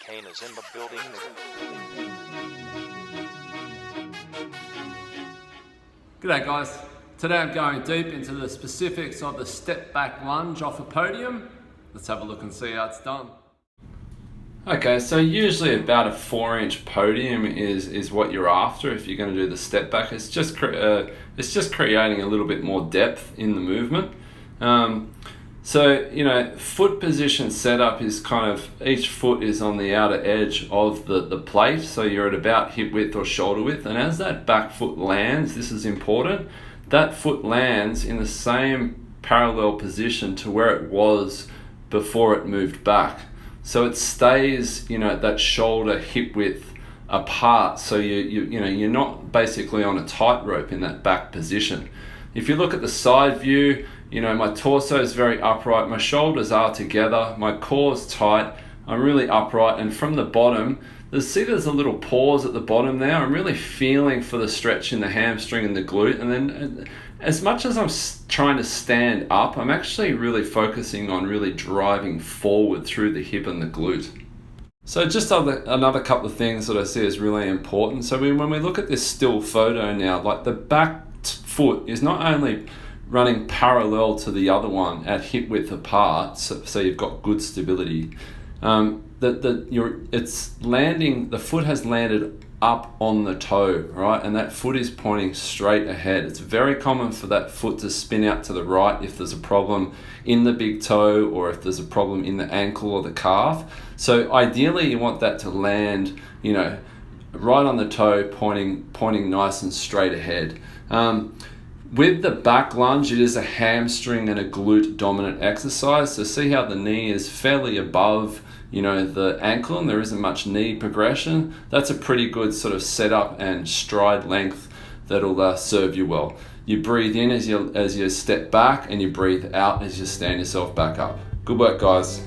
cocaine is in the building. G'day guys, today I'm going deep into the specifics of the step back lunge off a podium. Let's have a look and see how it's done. Okay, so usually about a 4-inch podium is what you're after if you're going to do the step back. It's just creating a little bit more depth in the movement. So, you know, foot position setup is kind of, each foot is on the outer edge of the plate, so you're at about hip width or shoulder width, and as that back foot lands, this is important, that foot lands in the same parallel position to where it was before it moved back. So it stays, you know, at that shoulder hip width apart, so you're not basically on a tightrope in that back position. If you look at the side view, you know, my torso is very upright, my shoulders are together, my core's tight, I'm really upright, and from the bottom, there's a little pause at the bottom there. I'm really feeling for the stretch in the hamstring and the glute, and then as much as I'm trying to stand up, I'm actually really focusing on really driving forward through the hip and the glute. So just another couple of things that I see as really important. So when we look at this still photo now, like the back foot is not only running parallel to the other one at hip width apart, so you've got good stability. It's landing. The foot has landed up on the toe, right, and that foot is pointing straight ahead. It's very common for that foot to spin out to the right if there's a problem in the big toe or if there's a problem in the ankle or the calf. So ideally, you want that to land, you know, right on the toe, pointing nice and straight ahead. With the back lunge, it is a hamstring and a glute dominant exercise. So see how the knee is fairly above, you know, the ankle, and there isn't much knee progression. That's a pretty good sort of setup and stride length that'll serve you well. You breathe in as you step back, and you breathe out as you stand yourself back up. Good work, guys.